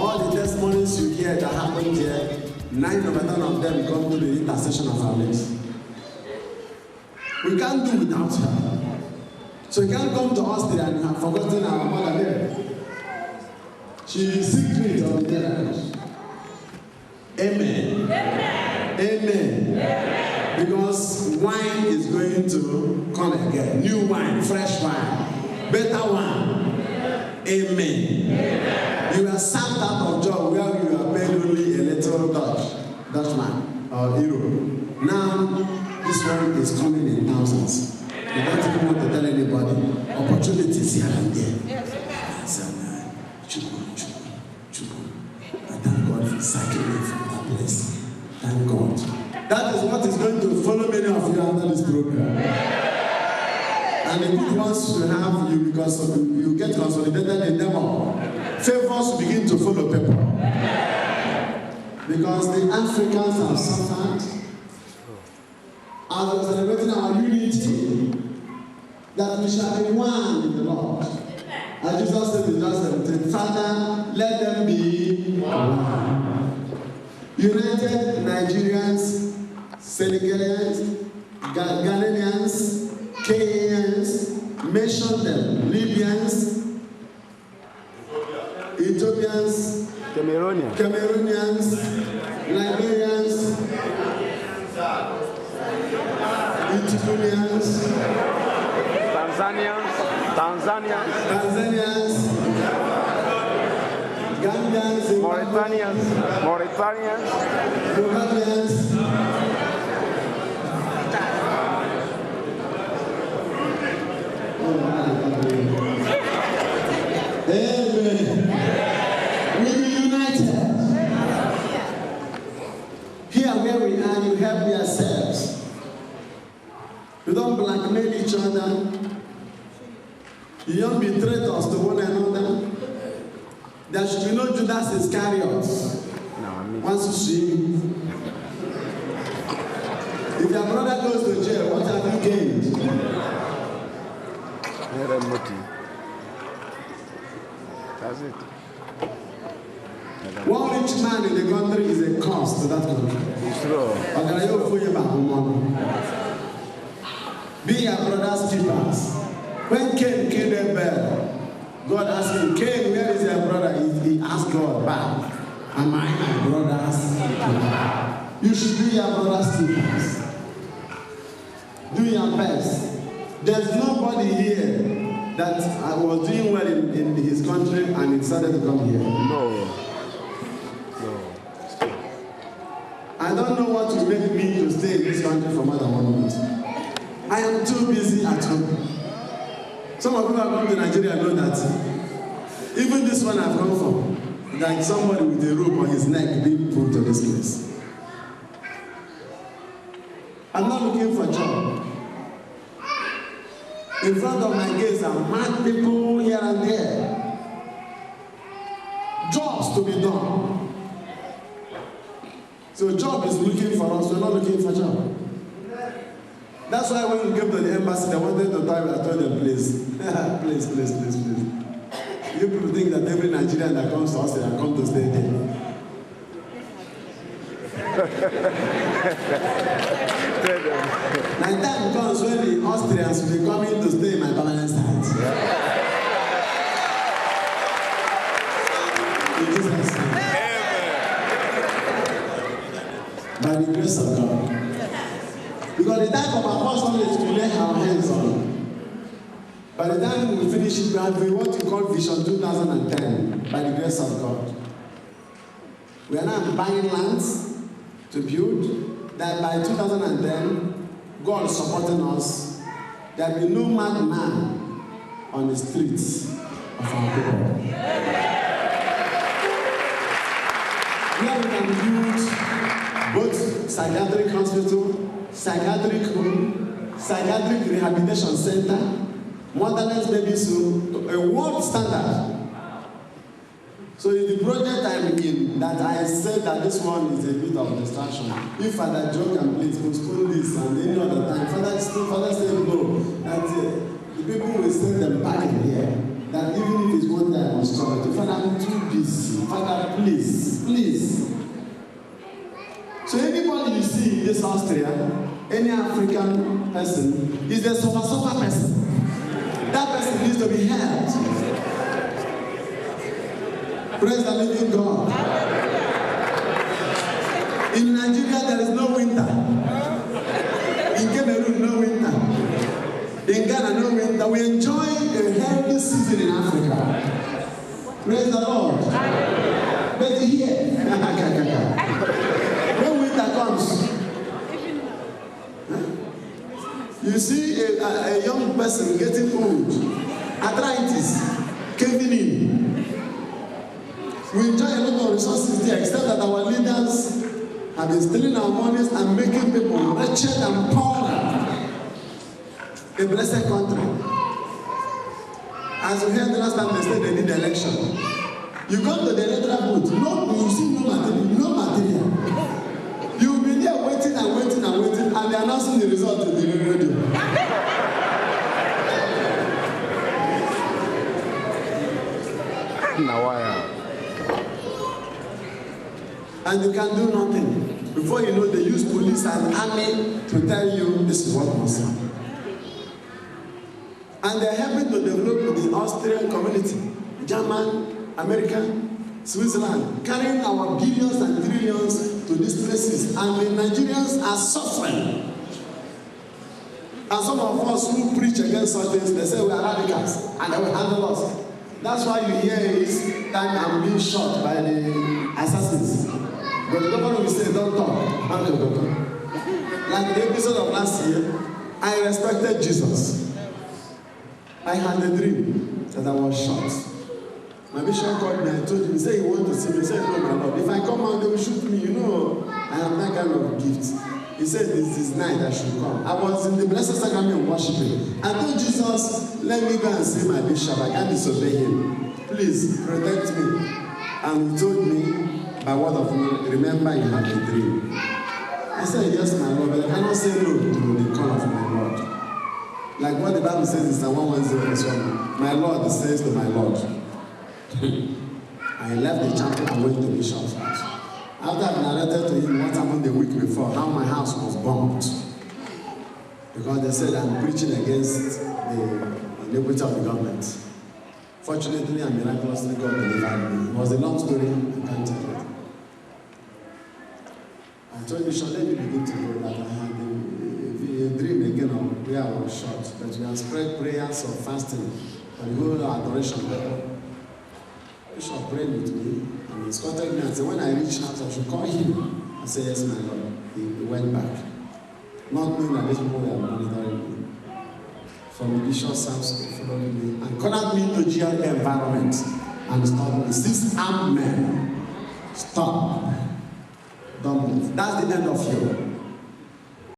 All the testimonies you hear that happened here, 9 over 10 of them come to the intercession of our lips. We can't do without her. So you can't come to Austria and you have forgotten our mother there. She is secret of the miracles. Amen. Amen. Amen. Amen. Because wine is going to come again. New wine, fresh wine, better wine. Amen. Amen. You are sacked out of job where you are paid only a little Dutchman or euro. Now, this one is coming in thousands. You don't even want to tell anybody. Opportunities here and there. I thank God for sacking me from that place. Thank God. That is what is going to follow many of you after this program. And the good ones will have you because you get consolidated in them all. Favors begin to follow people. Because the Africans have suffered. As we're celebrating our unity, that we shall be one in the Lord. As Jesus said in John 17, Father, let them be one. United Nigerians, Senegalians, Ghanaians, Kenyans, mention them, Libyans, Ethiopians, Cameroonians, Liberians, Ethiopians, Tanzanians, Gambians, Mauritanians, Ugandians, Amen. We be united. Here where we are, you help yourselves. You don't blackmail each other. You don't betray us to one another. There should be no Judas Iscariot. Once you see, if your brother goes to jail, what have you gained? That's it. One rich man in the country is a cost to that country. It's true. Be your brother's keepers. When Cain killed Abel, God asked him, Cain, where is your brother? He asked God back, am I my brother's keeper? You should be your brother's keepers. Do your best. There's nobody here that was doing well in his country and he decided to come here. No. I don't know what will make me to stay in this country for more than 1 month. I am too busy at home. Some of you who have come to Nigeria know that even this one I've come from, like somebody with a rope on his neck being put to this place. I'm not looking for a job. In front of my gates are mad people here and there. Jobs to be done. So job is looking for us, we're not looking for job. That's why when we came to the embassy, they wanted to tell me, I told them, please. please. You people think that every Nigerian that comes to us, they come to stay there. My time comes when the Austrians will be coming to stay in my permanent site. In Jesus' name. By the grace of God. Because the time of apostles is to lay our hands on. By the time we finish it, we have what we call Vision 2010, by the grace of God. We are now buying lands to build, that by 2010, God supporting us, there will be no madman on the streets of our people. Here we can build both psychiatric hospital, psychiatric home, psychiatric rehabilitation center, motherless babies home, a world standard. So in the project I'm in, that I said that this one is a bit of distraction. If Father Joe can please postpone this and any other time, Father said no, that the people will send them back in here. That even if it's one day I must come, Father, I'm too busy. Father, Please, please. So anybody you see in this Austria, any African person, is a suffer person. That person needs to be helped. Praise the living God. In Nigeria, there is no winter. In Cameroon, no winter. In Ghana, no winter. We enjoy a healthy season in Africa. Praise the Lord. But here, when winter comes, you see a young person getting old, arthritis, caving in. We enjoy a lot of resources there, except that our leaders have been stealing our monies and making people wretched and poor. A blessed country. As you heard the last time they said they need election. You come to the electoral booth, you see no material. You will be there waiting and waiting and waiting, and they are announcing the result in the radio. And you can do nothing. Before you know, they use police and army to tell you this is what must happen. And they're helping to develop the Austrian community, German, American, Switzerland, carrying our billions and trillions to these places. And the Nigerians are suffering. And some of us who preach against such things, they say we are radicals and they will handle us. That's why you hear is that I'm being shot by the assassins. But the government will say, don't talk. Like the episode of last year, I respected Jesus. I had a dream that I was shot. My bishop called me, I told him, he said he wanted to see me. He said, no, my Lord, if I come out, they will shoot me. You know, I have that kind of gift. He said, this night I should come. I was in the Blessed Sacrament worshiping. I told Jesus, let me go and see my bishop. I can't disobey him. Please, protect me. And he told me, by word of mouth, remember you have a dream. I said, yes, my Lord, but I cannot say no to the call of my Lord. Like what the Bible says in Psalm 110 verse 1. My Lord says to my Lord. I left the chapel and went to the bishop's house. After I've narrated to him what happened the week before, how my house was bombed. Because they said I'm preaching against the iniquity of the government. Fortunately and miraculously, God delivered me. It was a long story, I can't tell it. I told Bishop, let me begin to know that I had a dream again of where I was shot. But we have spread prayers of fasting and whole adoration level. Bishop prayed with me and he escorted me and said, when I reach house, I should call him. I said, yes, my Lord. He went back. Not knowing that these people were monitoring me. From the bishop's house, following me and cornered me to GRA environment and stopped me. 6 armed men. Stop. Don't move. That's the end of you.